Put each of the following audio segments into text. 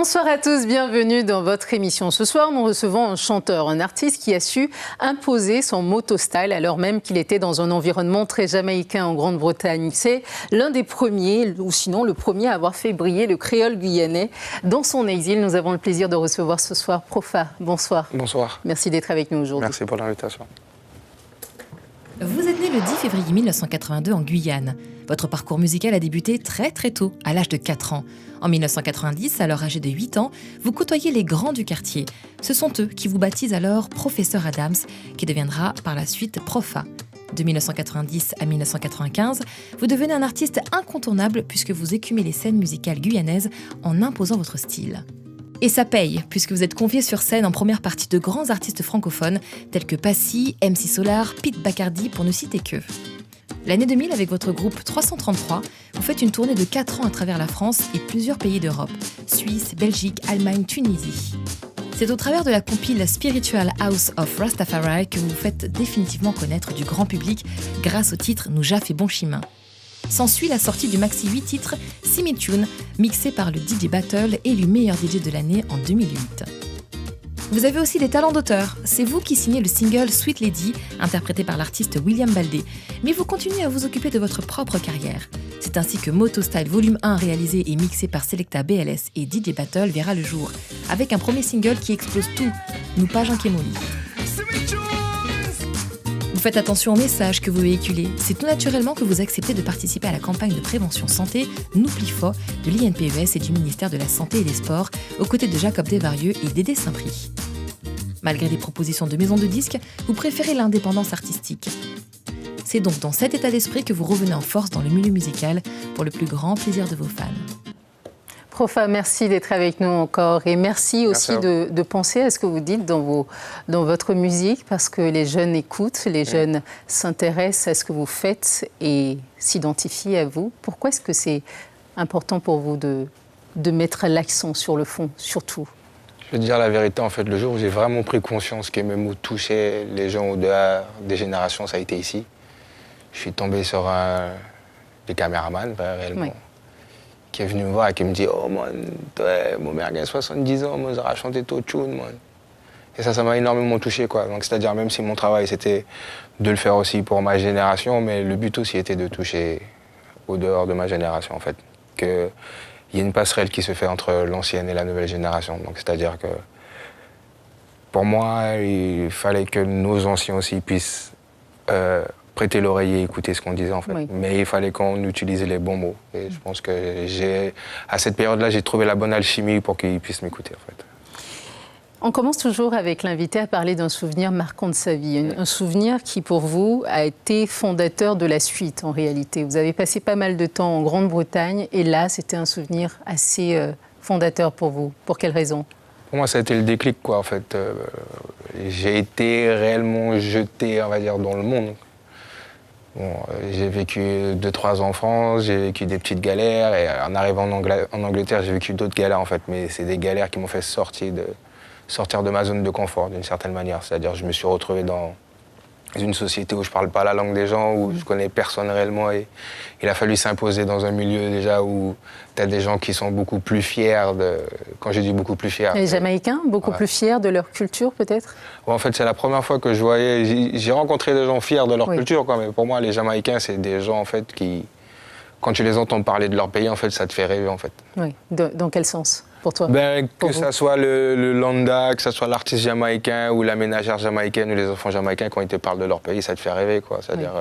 Bonsoir à tous, bienvenue dans votre émission. Ce soir, nous recevons un chanteur, un artiste qui a su imposer son moto-style alors même qu'il était dans un environnement très jamaïcain en Grande-Bretagne. C'est l'un des premiers, ou sinon le premier à avoir fait briller le créole guyanais dans son exil. Nous avons le plaisir de recevoir ce soir Profa. Bonsoir. Bonsoir. Merci d'être avec nous aujourd'hui. Merci pour l'invitation. Vous êtes né le 10 février 1982 en Guyane. Votre parcours musical a débuté très tôt, à l'âge de 4 ans. En 1990, alors âgé de 8 ans, vous côtoyez les grands du quartier. Ce sont eux qui vous baptisent alors Professeur Adams, qui deviendra par la suite Profa. De 1990 à 1995, vous devenez un artiste incontournable puisque vous écumez les scènes musicales guyanaises en imposant votre style. Et ça paye, puisque vous êtes convié sur scène en première partie de grands artistes francophones tels que Passy, MC Solar, Pete Bacardi, pour ne citer que. L'année 2000, avec votre groupe 333, vous faites une tournée de 4 ans à travers la France et plusieurs pays d'Europe, Suisse, Belgique, Allemagne, Tunisie. C'est au travers de la compile Spiritual House of Rastafari que vous vous faites définitivement connaître du grand public grâce au titre Nouja fait bon chemin. S'ensuit la sortie du maxi 8 titres Simi Tune, mixé par le DJ Battle, élu meilleur DJ de l'année en 2008. Vous avez aussi des talents d'auteur. C'est vous qui signez le single Sweet Lady, interprété par l'artiste William Baldé. Mais vous continuez à vous occuper de votre propre carrière. C'est ainsi que Moto Style Volume 1, réalisé et mixé par Selecta BLS et DJ Battle, verra le jour, avec un premier single qui explose tout, Nous pas Jean Kémoli. Vous faites attention aux messages que vous véhiculez. C'est tout naturellement que vous acceptez de participer à la campagne de prévention santé Nous Plifo de l'INPES et du ministère de la Santé et des Sports, aux côtés de Jacob Desvarieux et Dédé Saint-Prix. Malgré des propositions de maisons de disques, vous préférez l'indépendance artistique. C'est donc dans cet état d'esprit que vous revenez en force dans le milieu musical pour le plus grand plaisir de vos fans. Profa, merci d'être avec nous encore et merci aussi de penser à ce que vous dites dans votre musique parce que les jeunes écoutent, les jeunes s'intéressent à ce que vous faites et s'identifient à vous. Pourquoi est-ce que c'est important pour vous de mettre l'accent sur le fond, surtout ? Je vais te dire la vérité, en fait, le jour où j'ai vraiment pris conscience que mes mots touchaient les gens au-delà des générations, ça a été ici. Je suis tombé sur des caméramans, réellement. Oui. Qui est venu me voir et qui me dit « Oh, man, mon mère a 70 ans, moi, j'aurais chanté ton tune, man. » Et ça m'a énormément touché, quoi. Donc, c'est-à-dire, même si mon travail, c'était de le faire aussi pour ma génération, mais le but aussi était de toucher au dehors de ma génération, en fait. Qu'il y ait une passerelle qui se fait entre l'ancienne et la nouvelle génération. Donc, c'est-à-dire que, pour moi, il fallait que nos anciens aussi puissent prêter l'oreille et écouter ce qu'on disait, en fait. Oui. Mais il fallait qu'on utilise les bons mots. Et je pense que à cette période-là, j'ai trouvé la bonne alchimie pour qu'ils puissent m'écouter, en fait. On commence toujours avec l'invité à parler d'un souvenir marquant de sa vie. Un souvenir qui, pour vous, a été fondateur de la suite, en réalité. Vous avez passé pas mal de temps en Grande-Bretagne et là, c'était un souvenir assez fondateur pour vous. Pour quelle raison ? Pour moi, ça a été le déclic, quoi, en fait. J'ai été réellement jeté, on va dire, dans le monde. Bon, j'ai vécu 2-3 ans en France, j'ai vécu des petites galères et en arrivant en Angleterre, j'ai vécu d'autres galères en fait, mais c'est des galères qui m'ont fait sortir de ma zone de confort d'une certaine manière. C'est-à-dire je me suis retrouvé dans une société où je parle pas la langue des gens, où je connais personne réellement et il a fallu s'imposer dans un milieu déjà où tu as des gens qui sont beaucoup plus fiers quand je dis beaucoup plus fiers. Les Jamaïcains, beaucoup plus fiers de leur culture peut-être ? En fait, c'est la première fois que je voyais... J'ai rencontré des gens fiers de leur culture, quoi, mais pour moi, les Jamaïcains, c'est des gens en fait qui... Quand tu les entends parler de leur pays, en fait, ça te fait rêver, en fait. Oui. Dans quel sens ? Pour toi, que ça soit le lambda, que ça soit l'artiste jamaïcain ou la ménagère jamaïcaine ou les enfants jamaïcains, quand ils te parlent de leur pays, ça te fait rêver, quoi. C'est-à-dire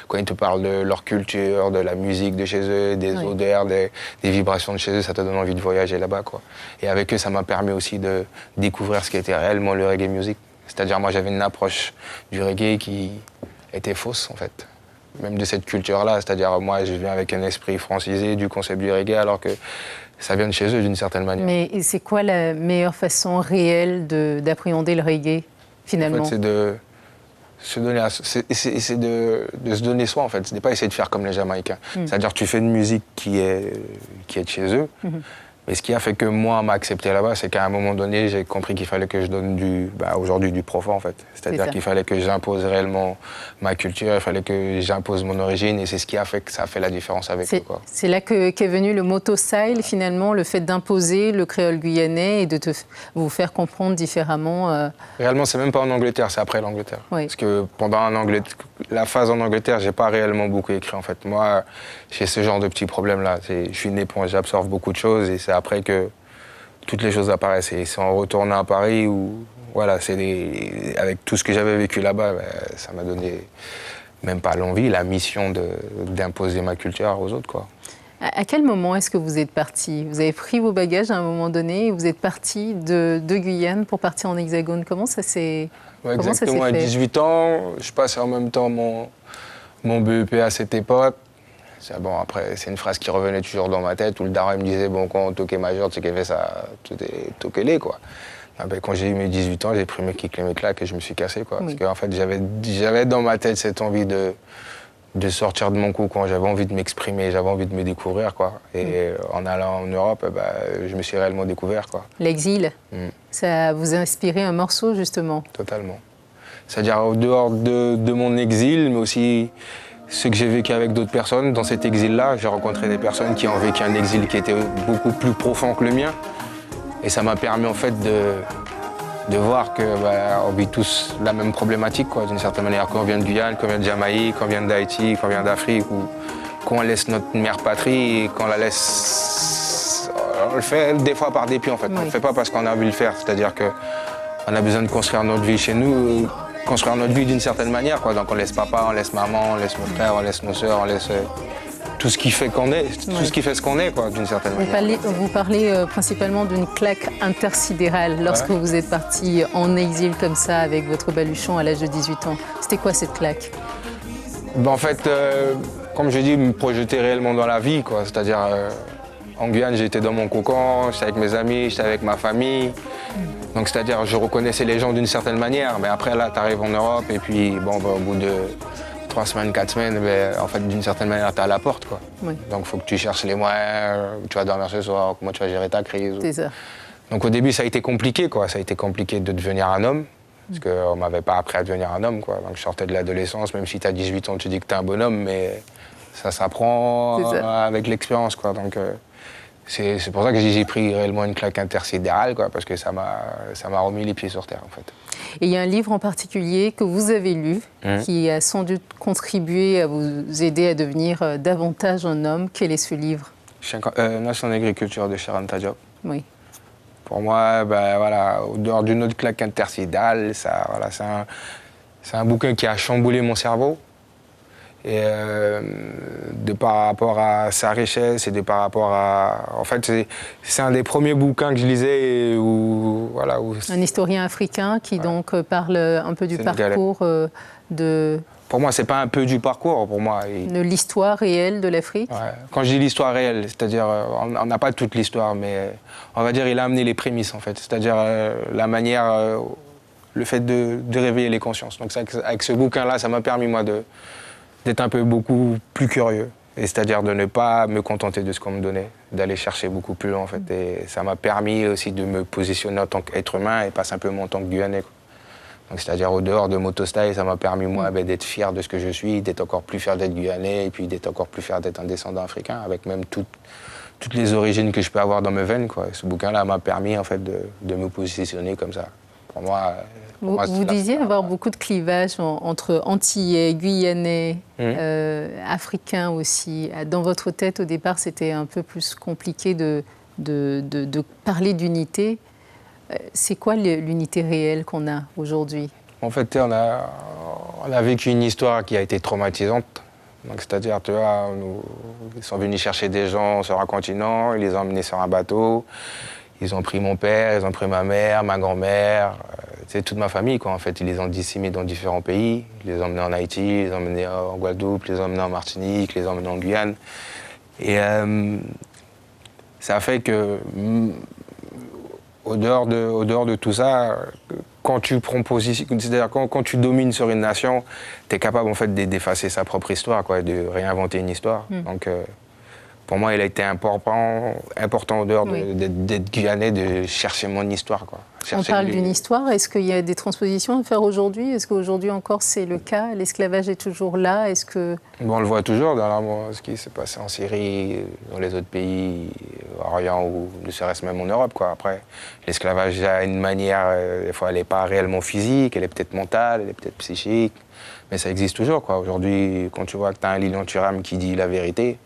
quand ils te parlent de leur culture, de la musique de chez eux, des odeurs, des vibrations de chez eux, ça te donne envie de voyager là-bas, quoi. Et avec eux, ça m'a permis aussi de découvrir ce qu'était réellement le reggae music. C'est-à-dire moi, j'avais une approche du reggae qui était fausse, en fait. Même de cette culture-là, c'est-à-dire moi, je viens avec un esprit francisé du concept du reggae, alors que ça vient de chez eux d'une certaine manière. Mais c'est quoi la meilleure façon réelle d'appréhender le reggae, finalement ? En fait, c'est de se donner soi, en fait. C'est de ne pas essayer de faire comme les Jamaïcains. C'est-à-dire que tu fais une musique qui est de chez eux, Mais ce qui a fait que moi, m'a accepté là-bas, c'est qu'à un moment donné, j'ai compris qu'il fallait que je donne aujourd'hui du profond, en fait. C'est-à-dire qu'il fallait que j'impose réellement ma culture, il fallait que j'impose mon origine, et c'est ce qui a fait que ça a fait la différence avec eux, quoi. C'est là qu'est venu le moto style, finalement, le fait d'imposer le créole guyanais et de vous faire comprendre différemment. Réellement, c'est même pas en Angleterre, c'est après l'Angleterre. Oui. Parce que pendant la phase en Angleterre, j'ai pas réellement beaucoup écrit, en fait. Moi, j'ai ce genre de petits problèmes-là. Je suis une éponge, j'absorbe beaucoup de choses, et c'est après que toutes les choses apparaissent. Et c'est en retournant à Paris où, voilà, avec tout ce que j'avais vécu là-bas, ça m'a donné même pas l'envie, la mission d'imposer ma culture aux autres, quoi. À quel moment est-ce que vous êtes parti? Vous avez pris vos bagages à un moment donné et vous êtes parti de Guyane pour partir en Hexagone. Comment ça s'est fait? Exactement, à 18 ans, je passais en même temps mon BEP à cette époque. Bon, après, c'est une phrase qui revenait toujours dans ma tête où le daron me disait, bon, quand on toquait majeur, tu sais qu'il fait ça, tout est toqué, quoi. Quand j'ai eu mes 18 ans, j'ai pris mes kicks et mes claques et je me suis cassé, quoi. Oui. Parce qu'en fait, j'avais dans ma tête cette envie de sortir de mon cocon, j'avais envie de m'exprimer, j'avais envie de me découvrir, quoi. Et en allant en Europe, je me suis réellement découvert, quoi. L'exil, ça vous a inspiré un morceau, justement? Totalement. C'est-à-dire au dehors de mon exil, mais aussi ce que j'ai vécu avec d'autres personnes. Dans cet exil-là, j'ai rencontré des personnes qui ont vécu un exil qui était beaucoup plus profond que le mien. Et ça m'a permis en fait de voir qu'on vit tous la même problématique, quoi, d'une certaine manière. Qu'on vient de Guyane, qu'on vient de Jamaïque, qu'on vient d'Haïti, qu'on vient d'Afrique, ou qu'on laisse notre mère patrie et qu'on la laisse... On le fait des fois par dépit, en fait. Oui. On ne le fait pas parce qu'on a envie de le faire. C'est-à-dire qu'on a besoin de construire notre vie chez nous, construire notre vie d'une certaine manière, quoi. Donc on laisse papa, on laisse maman, on laisse nos frères, on laisse nos sœurs, on laisse tout ce qui fait qu'on est, tout ce qui fait ce qu'on est, quoi, d'une certaine manière. Vous parlez principalement d'une claque intersidérale lorsque vous êtes parti en exil comme ça avec votre baluchon à l'âge de 18 ans. C'était quoi cette claque? En fait, comme je dis, me projeter réellement dans la vie, quoi. C'est-à-dire, en Guyane, j'étais dans mon cocon, j'étais avec mes amis, j'étais avec ma famille. Donc, c'est-à-dire, je reconnaissais les gens d'une certaine manière. Mais après, là, tu arrives en Europe et puis, au bout de 3 semaines, 4 semaines, en fait, d'une certaine manière, tu es à la porte, quoi. Oui. Donc, il faut que tu cherches les moyens, tu vas dormir ce soir, comment tu vas gérer ta crise. C'est ça. Donc, au début, ça a été compliqué, quoi. Ça a été compliqué de devenir un homme, parce qu'on ne m'avait pas appris à devenir un homme, quoi. Donc, je sortais de l'adolescence, même si tu as 18 ans, tu dis que tu es un bonhomme, mais ça s'apprend avec l'expérience, quoi. Donc, c'est pour ça que j'ai pris réellement une claque intersidérale, quoi, parce que ça m'a remis les pieds sur terre, en fait. Et il y a un livre en particulier que vous avez lu, qui a sans doute contribué à vous aider à devenir davantage un homme. Quel est ce livre? Nation d'agriculture de Sharon Tadiop. Oui. Pour moi, voilà, au dehors d'une autre claque intersidérale, c'est un bouquin qui a chamboulé mon cerveau. Et de par rapport à sa richesse et de par rapport à... En fait, c'est un des premiers bouquins que je lisais où... Un historien africain qui donc parle un peu du parcours de... Pour moi, c'est pas un peu du parcours, pour moi. De l'histoire réelle de l'Afrique. Ouais. Quand je dis l'histoire réelle, c'est-à-dire, on n'a pas toute l'histoire, mais on va dire il a amené les prémices, en fait. C'est-à-dire la manière, le fait de réveiller les consciences. Donc avec ce bouquin-là, ça m'a permis, moi, d'être un peu beaucoup plus curieux. Et c'est-à-dire de ne pas me contenter de ce qu'on me donnait, d'aller chercher beaucoup plus loin, en fait. Et ça m'a permis aussi de me positionner en tant qu'être humain et pas simplement en tant que Guyanais, quoi. Donc, c'est-à-dire au dehors de Motostyle, ça m'a permis, moi, d'être fier de ce que je suis, d'être encore plus fier d'être Guyanais et puis d'être encore plus fier d'être un descendant africain, avec même toutes les origines que je peux avoir dans mes veines, quoi. Et ce bouquin-là m'a permis, en fait, de me positionner comme ça. Pour moi... Vous disiez avoir beaucoup de clivages entre Antillais, Guyanais, Africains aussi. Dans votre tête, au départ, c'était un peu plus compliqué de parler d'unité. C'est quoi l'unité réelle qu'on a aujourd'hui? En fait, on a vécu une histoire qui a été traumatisante. C'est-à-dire, tu vois, ils sont venus chercher des gens sur un continent, ils les ont emmenés sur un bateau. Ils ont pris mon père, ils ont pris ma mère, ma grand-mère, toute ma famille, quoi, en fait. Ils les ont disséminés dans différents pays. Ils les ont emmenés en Haïti, ils les ont emmenés en Guadeloupe, ils les ont emmenés en Martinique, ils les ont emmenés en Guyane. Et ça a fait que, au dehors de tout ça, quand tu prends position, c'est-à-dire quand tu domines sur une nation, tu es capable, en fait, d'effacer sa propre histoire, quoi, de réinventer une histoire. Donc, pour moi, il a été important en dehors d'être guyanais, de chercher mon histoire, quoi. On parle d'une histoire. Est-ce qu'il y a des transpositions à faire aujourd'hui? Est-ce qu'aujourd'hui encore c'est le cas? L'esclavage est toujours là? Est-ce que... Bon, on le voit toujours dans ce qui s'est passé en Syrie, dans les autres pays, Orient ou ne serait-ce même en Europe, quoi. Après, l'esclavage a une manière, des fois elle n'est pas réellement physique, elle est peut-être mentale, elle est peut-être psychique, mais ça existe toujours, quoi. Aujourd'hui, quand tu vois que tu as un Lilian Thuram qui dit la vérité,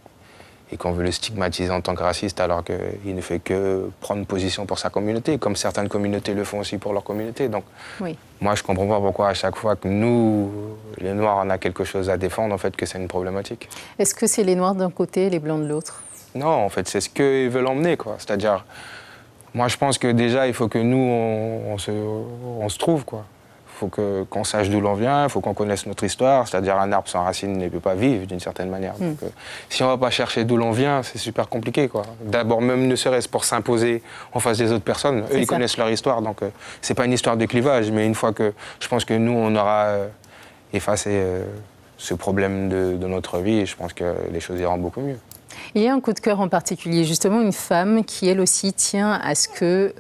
et qu'on veut le stigmatiser en tant que raciste alors qu'il ne fait que prendre position pour sa communauté, comme certaines communautés le font aussi pour leur communauté. Donc, moi, je ne comprends pas pourquoi à chaque fois que nous, les Noirs, on a quelque chose à défendre, en fait, que c'est une problématique. Est-ce que c'est les Noirs d'un côté et les Blancs de l'autre? Non, en fait, c'est ce qu'ils veulent emmener, quoi. C'est-à-dire, moi, je pense que déjà, il faut que nous, on se trouve, quoi. Il faut qu'on sache d'où l'on vient, il faut qu'on connaisse notre histoire, c'est-à-dire un arbre sans racines ne peut pas vivre d'une certaine manière. Donc, si on ne va pas chercher d'où l'on vient, c'est super compliqué, quoi. D'abord, même ne serait-ce pour s'imposer en face des autres personnes, eux, ils connaissent leur histoire, donc c'est pas une histoire de clivage, mais une fois que, je pense que nous, on aura effacé ce problème de notre vie, je pense que les choses iront beaucoup mieux. Il y a un coup de cœur en particulier, justement une femme qui, elle aussi, tient à ce que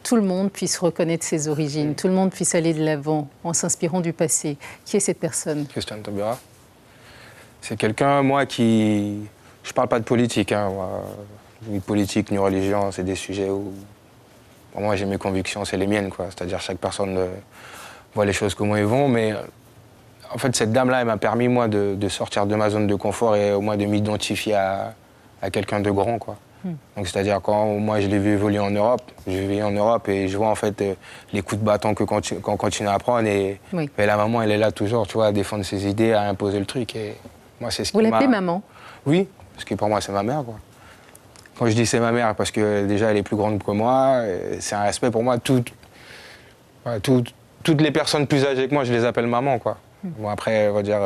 tout le monde puisse reconnaître ses origines, tout le monde puisse aller de l'avant en s'inspirant du passé. Qui est cette personne? Christiane Taubira. C'est quelqu'un, moi, qui... Je ne parle pas de politique, hein, ni politique, ni religion, c'est des sujets où... Pour moi, j'ai mes convictions, c'est les miennes, quoi. C'est-à-dire chaque personne voit les choses comment ils vont, mais... En fait, cette dame-là, elle m'a permis, moi, de sortir de ma zone de confort et au moins de m'identifier à quelqu'un de grand, quoi. Donc, c'est-à-dire, quand moi je l'ai vu évoluer en Europe, et je vois en fait les coups de bâton qu'on continue à prendre. Et la maman, elle est là toujours, tu vois, à défendre ses idées, à imposer le truc. Et moi, c'est ce qui Vous l'appelez maman? Oui, parce que pour moi, c'est ma mère, quoi. Quand je dis c'est ma mère, parce que déjà, elle est plus grande que moi, c'est un respect pour moi. Toutes les personnes plus âgées que moi, je les appelle maman, quoi. Bon, après, on va dire...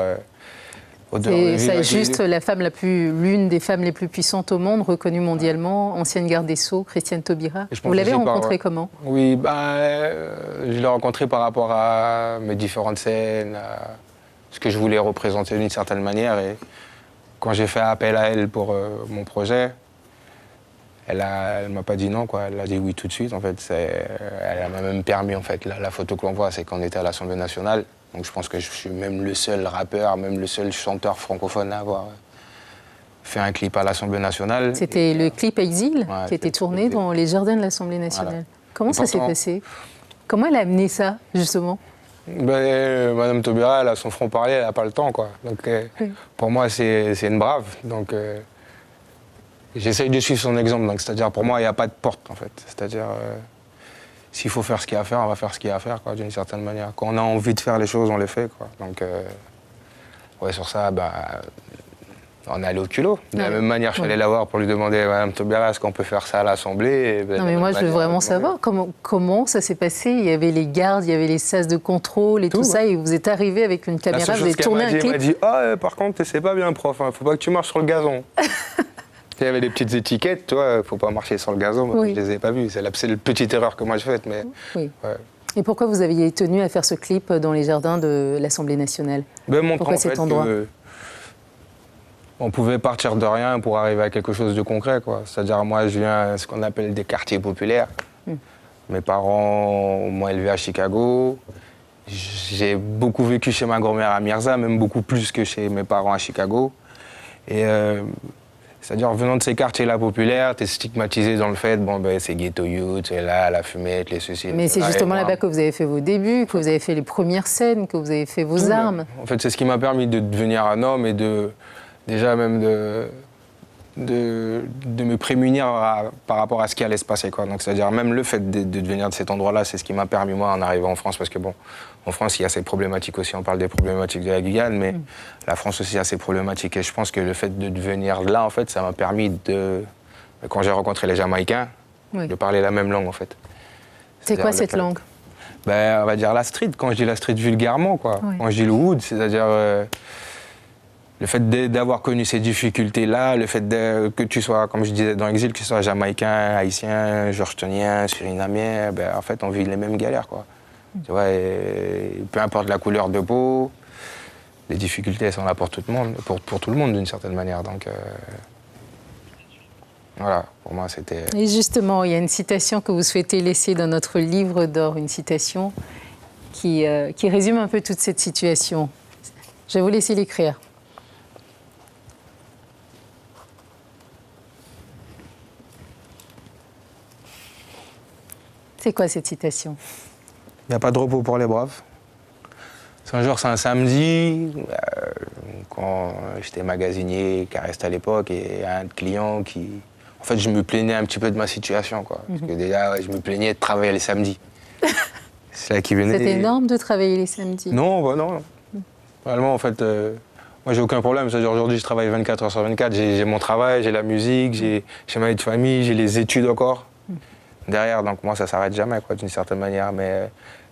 C'est juste l'une des femmes les plus puissantes au monde, reconnue mondialement, ancienne garde des Sceaux, Christiane Taubira. Vous l'avez rencontrée comment? Oui, je l'ai rencontrée par rapport à mes différentes scènes, à ce que je voulais représenter d'une certaine manière. Et quand j'ai fait appel à elle pour mon projet, elle m'a pas dit non, quoi. Elle a dit oui tout de suite. En fait, elle m'a même permis, en fait, la photo que l'on voit, c'est qu'on était à l'Assemblée nationale. Donc je pense que je suis même le seul rappeur, même le seul chanteur francophone à avoir fait un clip à l'Assemblée nationale. C'était le clip Exil qui était tourné dans les jardins de l'Assemblée nationale. Voilà. Comment ça s'est passé? Comment elle a amené ça, justement? Madame Taubira, elle a son franc-parler, elle n'a pas le temps, quoi. Donc pour moi, c'est une brave. Donc j'essaye de suivre son exemple. Donc c'est-à-dire, pour moi, il n'y a pas de porte, en fait. C'est-à-dire... S'il faut faire ce qu'il y a à faire, on va faire ce qu'il y a à faire, quoi, d'une certaine manière. Quand on a envie de faire les choses, on les fait, quoi. Donc, sur ça, on est allé au culot. De la même manière, je suis allé la voir pour lui demander, Madame Taubira, est-ce qu'on peut faire ça à l'Assemblée? Non, mais moi, je veux vraiment savoir comment ça s'est passé. Il y avait les gardes, il y avait les sas de contrôle et tout ça, et vous êtes arrivé avec une caméra, vous avez tourné un clip. Elle m'a dit, par contre, c'est pas bien, prof, faut pas que tu marches sur le gazon. Il y avait des petites étiquettes, tu vois, faut pas marcher sur le gazon, mais je les ai pas vues. C'est la petite erreur que moi j'ai faite, mais... Oui. Ouais. Et pourquoi vous aviez tenu à faire ce clip dans les jardins de l'Assemblée nationale? Pourquoi cet endroit on pouvait partir de rien pour arriver à quelque chose de concret, quoi. C'est-à-dire, moi, je viens de ce qu'on appelle des quartiers populaires. Mes parents m'ont élevé à Chicago. J'ai beaucoup vécu chez ma grand-mère à Mirza, même beaucoup plus que chez mes parents à Chicago. Et... c'est-à-dire, venant de ces quartiers-là populaires, t'es stigmatisé dans le fait, c'est ghetto youth, c'est là, la fumette, les ceci. Mais c'est justement là-bas que vous avez fait vos débuts, que vous avez fait les premières scènes, que vous avez fait vos armes. En fait, c'est ce qui m'a permis de devenir un homme et déjà même de me prémunir par rapport à ce qui allait se passer, quoi. Donc, c'est-à-dire, même le fait de venir de cet endroit-là, c'est ce qui m'a permis, moi, en arrivant en France, parce que en France, il y a ces problématiques aussi. On parle des problématiques de la Guyane, mais la France aussi a ses problématiques. Et je pense que le fait de venir là, en fait, ça m'a permis quand j'ai rencontré les Jamaïcains, de parler la même langue, en fait. C'est quoi cette langue? On va dire la street. Quand je dis la street vulgairement, quoi. Quand je dis le hood, c'est-à-dire le fait d'avoir connu ces difficultés-là, le fait que tu sois, comme je disais dans l'exil, que tu sois Jamaïcain, Haïtien, Georgetownien, Surinamien, en fait, on vit les mêmes galères, quoi. Tu vois, et peu importe la couleur de peau, les difficultés elles sont là pour tout le monde, pour tout le monde d'une certaine manière. Donc, Voilà, pour moi, c'était... Et justement, il y a une citation que vous souhaitez laisser dans notre livre d'or, une citation qui résume un peu toute cette situation. Je vais vous laisser l'écrire. C'est quoi cette citation? Il n'y a pas de repos pour les braves. C'est un samedi, quand j'étais magasinier, cariste à l'époque, et un client qui... En fait, je me plaignais un petit peu de ma situation, quoi. Parce que déjà, je me plaignais de travailler les samedis. C'est là qui venait... C'est énorme de travailler les samedis. Non, bah non. Réellement, en fait, moi, j'ai aucun problème. C'est-à-dire, aujourd'hui, je travaille 24 heures sur 24. J'ai mon travail, j'ai la musique, j'ai ma vie de famille, j'ai les études encore. Derrière, donc moi, ça s'arrête jamais, quoi, d'une certaine manière. Mais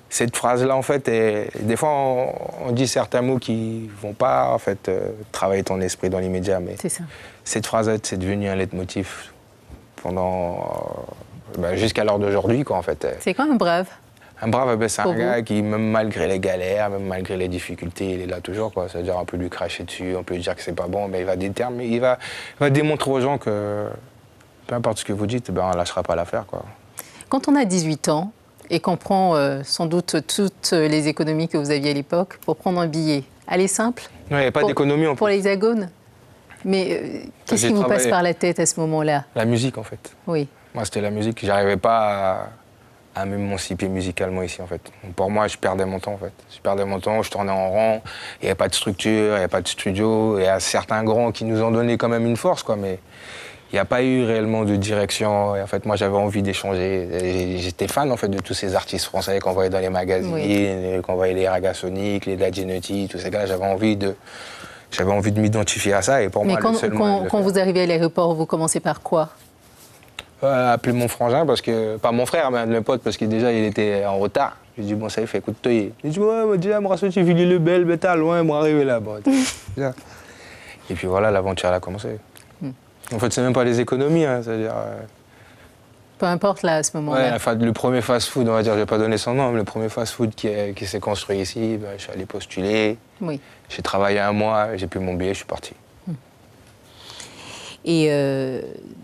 cette phrase-là, en fait, des fois, on dit certains mots qui vont pas, en fait, travailler ton esprit dans l'immédiat. Mais c'est ça. Cette phrase-là, c'est devenu un leitmotiv jusqu'à l'heure d'aujourd'hui, quoi, en fait. C'est quoi un brave? Un brave, c'est un gars qui, même malgré les galères, même malgré les difficultés, il est là toujours, quoi. C'est-à-dire, on peut lui cracher dessus, on peut lui dire que c'est pas bon, mais il va démontrer aux gens que peu importe ce que vous dites, on ne lâchera pas l'affaire, quoi. Quand on a 18 ans et qu'on prend sans doute toutes les économies que vous aviez à l'époque pour prendre un billet, aller simple? Non, il n'y a pas d'économie. Pour l'Hexagone? Mais qu'est-ce qui vous passe par la tête à ce moment-là? La musique, en fait. Oui. Moi, c'était la musique. Je n'arrivais pas à m'émanciper musicalement ici, en fait. Pour moi, je perdais mon temps, en fait. Je perdais mon temps, je tournais en rond. Il n'y avait pas de structure, il n'y avait pas de studio. Il y a certains grands qui nous ont donné quand même une force, quoi, mais il n'y a pas eu réellement de direction. Et en fait, moi, j'avais envie d'échanger. J'étais fan, en fait, de tous ces artistes français qu'on voyait dans les magazines, qu'on voyait les Raga Sonic, les Daddy Nutty, tous ces gars. J'avais envie de m'identifier à ça. Et pour moi, quand vous arrivez à l'aéroport, vous commencez par quoi? Appeler mon frangin, pas mon frère, mais un de mes potes, parce que déjà, il était en retard. Je lui ai dit, bon, ça y est, écoute-toi. Il dit, ouais, déjà, moi, je suis le bel, mais t'as loin, moi, arriver là. Bon. Et puis voilà, l'aventure, elle a commencé. En fait, c'est même pas les économies, hein, c'est-à-dire... Peu importe, là, à ce moment-là. Ouais, le premier fast-food, on va dire, je vais pas donner son nom, mais le premier fast-food qui s'est construit ici, je suis allé postuler. Oui. J'ai travaillé 1 mois, j'ai pris mon billet, je suis parti. Et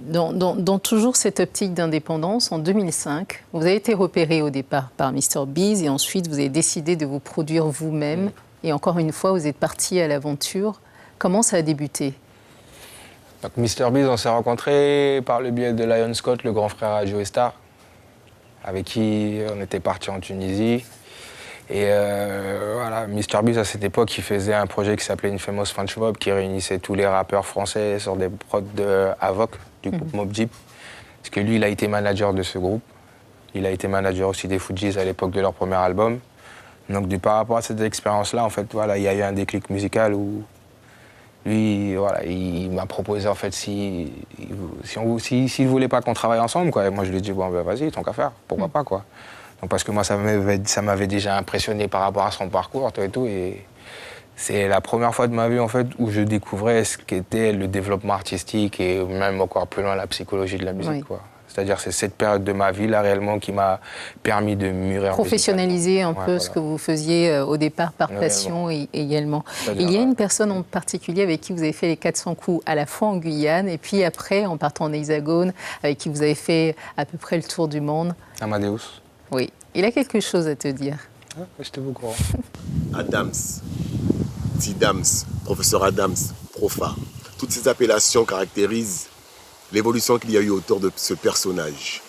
dans toujours cette optique d'indépendance, en 2005, vous avez été repéré au départ par Mr Biz et ensuite vous avez décidé de vous produire vous-même. Et encore une fois, vous êtes parti à l'aventure. Comment ça a débuté? Donc, Mr Biz, on s'est rencontrés par le biais de Lion Scott, le grand frère à Joe Star, avec qui on était parti en Tunisie. Et voilà, Mr Biz, à cette époque, il faisait un projet qui s'appelait Infamous French Mob, qui réunissait tous les rappeurs français sur des prods de Avoc, du groupe Mob Deep. Parce que lui, il a été manager de ce groupe. Il a été manager aussi des Fujis à l'époque de leur premier album. Donc, par rapport à cette expérience-là, en fait, voilà, il y a eu un déclic musical où lui, voilà, il m'a proposé, en fait, s'il ne voulait pas qu'on travaille ensemble, quoi. Et moi, je lui ai dit, bon, ben, vas-y, tant qu'à faire, pourquoi pas, quoi. Donc, parce que moi, ça m'avait déjà impressionné par rapport à son parcours, tout et tout. Et c'est la première fois de ma vie, en fait, où je découvrais ce qu'était le développement artistique et même encore plus loin, la psychologie de la musique, quoi. C'est-à-dire c'est cette période de ma vie, là, réellement, qui m'a permis de mûrir. Professionnaliser un peu ce que vous faisiez au départ par passion également. Il y a une personne en particulier avec qui vous avez fait les 400 coups, à la fois en Guyane et puis après, en partant en Hexagone, avec qui vous avez fait à peu près le tour du monde. Amadeus. Oui. Il a quelque chose à te dire. Ah, j'étais au courant. Adams, Tidams, professeur Adams, Profa. Toutes ces appellations caractérisent l'évolution qu'il y a eu autour de ce personnage.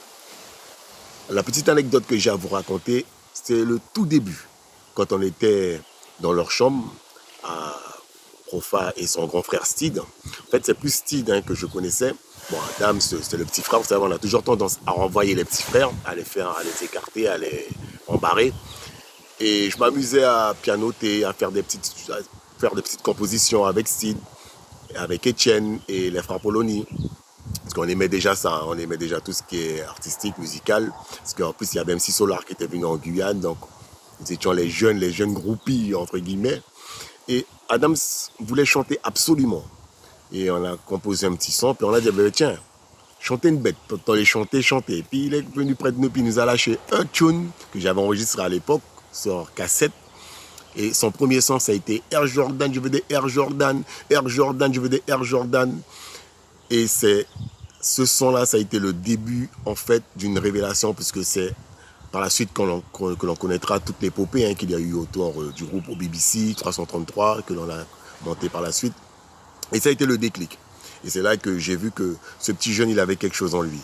La petite anecdote que j'ai à vous raconter, c'est le tout début, quand on était dans leur chambre, à Profa et son grand frère Stid. En fait, c'est plus Stid que je connaissais. Bon, Adam, c'est le petit frère. Vous savez, on a toujours tendance à renvoyer les petits frères, à les écarter, à les embarrer. Et je m'amusais à pianoter, à faire des petites compositions avec Stid, avec Etienne et les frères Poloni. Parce qu'on aimait déjà ça, on aimait déjà tout ce qui est artistique, musical. Parce qu'en plus, il y avait MC Solar qui était venu en Guyane, donc nous étions les jeunes groupies, entre guillemets. Et Adams voulait chanter absolument. Et on a composé un petit son, puis on a dit, tiens, chantez une bête. Quand on les chanter. Puis il est venu près de nous, puis il nous a lâché un tune que j'avais enregistré à l'époque, sur cassette. Et son premier son, ça a été Air Jordan, je veux des Air Jordan, Air Jordan, je veux des Air Jordan. Et ce son-là, ça a été le début, en fait, d'une révélation, puisque c'est par la suite que l'on connaîtra toute l'épopée qu'il y a eu autour du groupe au BBC 333, que l'on a monté par la suite. Et ça a été le déclic. Et c'est là que j'ai vu que ce petit jeune, il avait quelque chose en lui.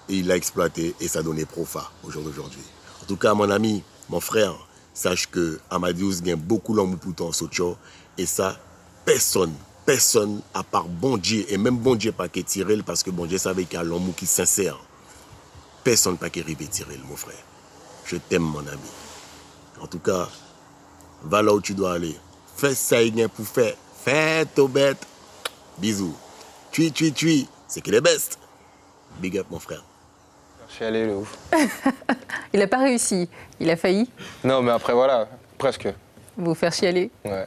Et il l'a exploité et ça a donné Profa au jour d'aujourd'hui. En tout cas, mon ami, mon frère, sache que Amadeus gagne beaucoup l'homme pour ton socio. Et ça, personne, à part bon Dieu, et même bon Dieu pas qui tirer, parce que bon Dieu savait qu'il y a l'homme qui est sincère. Personne pas qui arrive à tirer, mon frère. Je t'aime, mon ami. En tout cas, va là où tu dois aller. Fais ça, il y a pour faire. Fais ton bête. Bisous. Tui, c'est qu'il est best. Big up, mon frère. Je suis allé, le ouf. Il n'a pas réussi. Il a failli. Non, mais après, voilà, presque. Vous faire chialer. Ouais.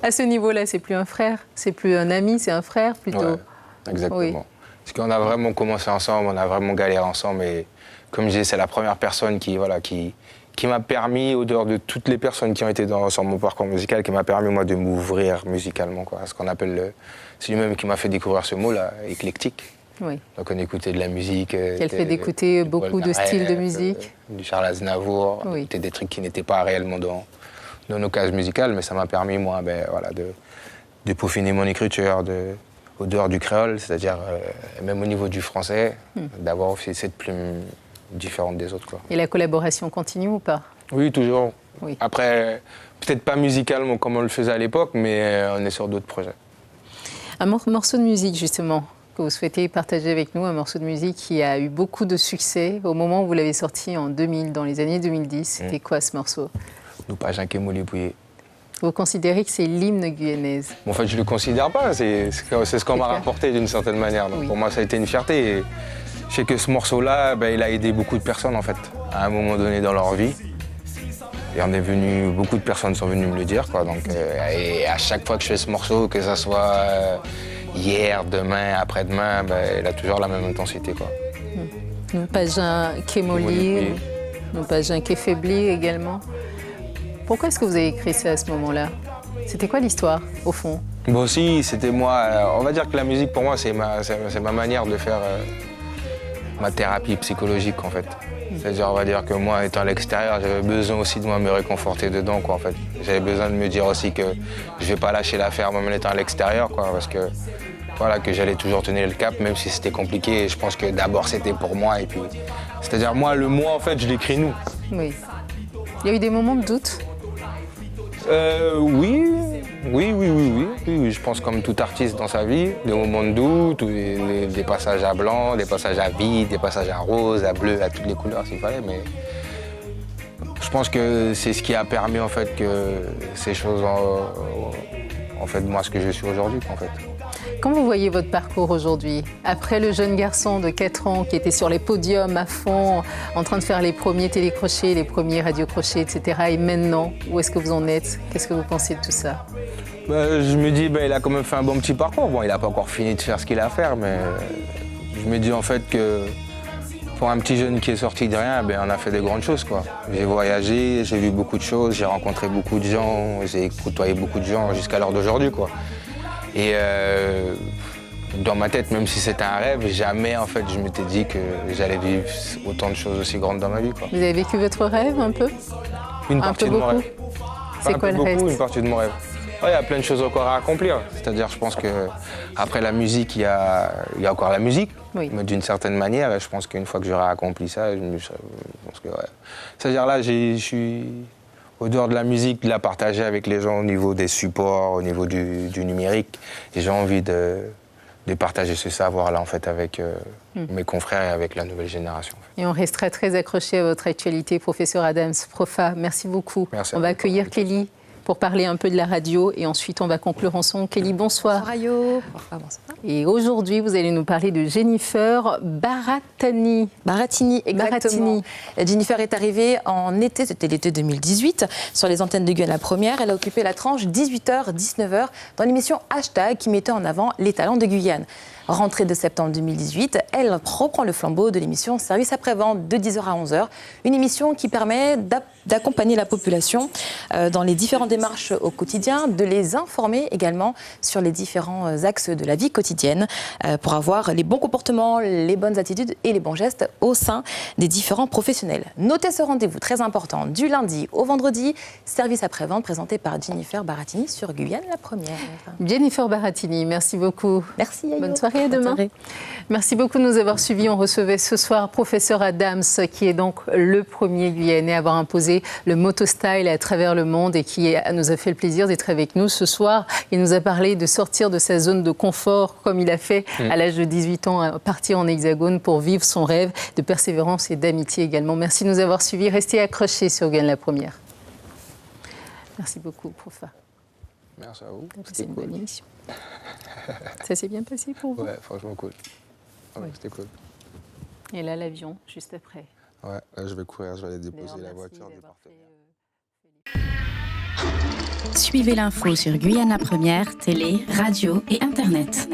À ce niveau-là, c'est plus un frère, c'est plus un ami, c'est un frère plutôt. Ouais, exactement. Oui. Parce qu'on a vraiment commencé ensemble, on a vraiment galéré ensemble. Et comme je disais, c'est la première personne qui m'a permis, au dehors de toutes les personnes qui ont été sur mon parcours musical, qui m'a permis, moi, de m'ouvrir musicalement, quoi. Ce qu'on appelle c'est lui-même qui m'a fait découvrir ce mot-là, éclectique. Oui. Donc on écoutait de la musique. Qu'elle fait d'écouter beaucoup de styles de musique. Du Charles Aznavour, Oui. écouter des trucs qui n'étaient pas réellement dans nos cases musicales, mais ça m'a permis, moi, de peaufiner mon écriture au dehors du créole, c'est-à-dire même au niveau du français, d'avoir aussi cette plume différente des autres, quoi. Et la collaboration continue ou pas? Oui, toujours. Oui. Après, peut-être pas musicalement comme on le faisait à l'époque, mais on est sur d'autres projets. Un morceau de musique, justement, que vous souhaitez partager avec nous, un morceau de musique qui a eu beaucoup de succès au moment où vous l'avez sorti en 2000, dans les années 2010. C'était quoi ce morceau? Nous pas Jean Kémoli Pouillé. Vous considérez que c'est l'hymne guyanaise? En fait, je ne le considère pas, c'est ce qu'on m'a rapporté d'une certaine manière. Donc, oui. Pour moi, ça a été une fierté. Et je sais que ce morceau-là, il a aidé beaucoup de personnes, en fait, à un moment donné dans leur vie. Et beaucoup de personnes sont venues me le dire, quoi. Donc, et à chaque fois que je fais ce morceau, que ça soit hier, demain, après-demain, il a toujours la même intensité, quoi. Non pas Jean Kémoli, non pas Jean Kéfaibli également. Pourquoi est-ce que vous avez écrit ça à ce moment-là? C'était quoi l'histoire, au fond? Moi aussi, c'était moi. On va dire que la musique, pour moi, c'est ma manière de faire ma thérapie psychologique, en fait. C'est-à-dire, on va dire que moi, étant à l'extérieur, j'avais besoin aussi de moi me réconforter dedans, quoi, en fait. J'avais besoin de me dire aussi que je vais pas lâcher l'affaire, même en étant à l'extérieur, quoi, parce que, voilà, que j'allais toujours tenir le cap, même si c'était compliqué. Et je pense que d'abord, c'était pour moi, et puis... C'est-à-dire, moi, le moi, en fait, je l'écris nous. Oui. Il y a eu des moments de doute? Oui, je pense comme tout artiste dans sa vie, des moments de doute, des passages à blanc, des passages à vide, des passages à rose, à bleu, à toutes les couleurs s'il fallait, mais je pense que c'est ce qui a permis en fait que ces choses en fait moi ce que je suis aujourd'hui en fait. Comment vous voyez votre parcours aujourd'hui? Après le jeune garçon de 4 ans qui était sur les podiums à fond, en train de faire les premiers télécrochets, les premiers radiocrochets, etc. Et maintenant, où est-ce que vous en êtes? Qu'est-ce que vous pensez de tout ça? Je me dis, il a quand même fait un bon petit parcours. Bon, il n'a pas encore fini de faire ce qu'il a à faire, mais je me dis en fait que pour un petit jeune qui est sorti de rien, on a fait des grandes choses, quoi. J'ai voyagé, j'ai vu beaucoup de choses, j'ai rencontré beaucoup de gens, j'ai côtoyé beaucoup de gens jusqu'à l'heure d'aujourd'hui, quoi. Et dans ma tête, même si c'était un rêve, jamais en fait je m'étais dit que j'allais vivre autant de choses aussi grandes dans ma vie, quoi. Vous avez vécu votre rêve un peu? Une partie de mon rêve. C'est quoi le reste? Une partie de mon rêve. Il y a plein de choses encore à accomplir. C'est-à-dire, je pense qu'après la musique, il y a encore la musique, oui. Mais d'une certaine manière. Et je pense qu'une fois que j'aurai accompli ça, je pense que, ouais. C'est-à-dire là, je suis au dehors de la musique, de la partager avec les gens au niveau des supports, au niveau du numérique. Et j'ai envie de partager ce savoir-là, en fait, avec mes confrères et avec la nouvelle génération. Et on restera très accroché à votre actualité, professeur Adams, Profa. Merci beaucoup. Merci. On va accueillir Kelly pour parler un peu de la radio et ensuite on va conclure ensemble. Kelly, bonsoir. Bonsoir Ayo. Bonsoir. Et aujourd'hui, vous allez nous parler de Jennifer Baratini. Baratini, exactement. Jennifer est arrivée en été, c'était l'été 2018, sur les antennes de Guyane la première. Elle a occupé la tranche 18h-19h dans l'émission Hashtag qui mettait en avant les talents de Guyane. rentrée de septembre 2018, elle reprend le flambeau de l'émission Service après-vente de 10h à 11h. Une émission qui permet d'accompagner la population dans les différentes démarches au quotidien, de les informer également sur les différents axes de la vie quotidienne pour avoir les bons comportements, les bonnes attitudes et les bons gestes au sein des différents professionnels. Notez ce rendez-vous très important du lundi au vendredi, Service après-vente présenté par Jennifer Baratini sur Guyane la Première. Jennifer Baratini, merci beaucoup. Merci Yayo. Bonne soirée, à demain. Merci beaucoup de nous avoir suivis. On recevait ce soir professeur Adams, qui est donc le premier Guyanais à avoir imposé le motostyle à travers le monde et qui nous a fait le plaisir d'être avec nous ce soir. Il nous a parlé de sortir de sa zone de confort, comme il a fait à l'âge de 18 ans, à partir en Hexagone pour vivre son rêve de persévérance et d'amitié également. Merci de nous avoir suivis. Restez accrochés sur Guyane la Première. Merci beaucoup, Profa. Merci à vous. C'est une bonne émission. Ça s'est bien passé pour vous? Ouais, franchement cool. Ouais. C'était cool. Et là, l'avion, juste après. Ouais, là, je vais courir, je vais aller déposer la voiture des partenaires. Suivez l'info sur Guyane la Première, télé, radio et Internet.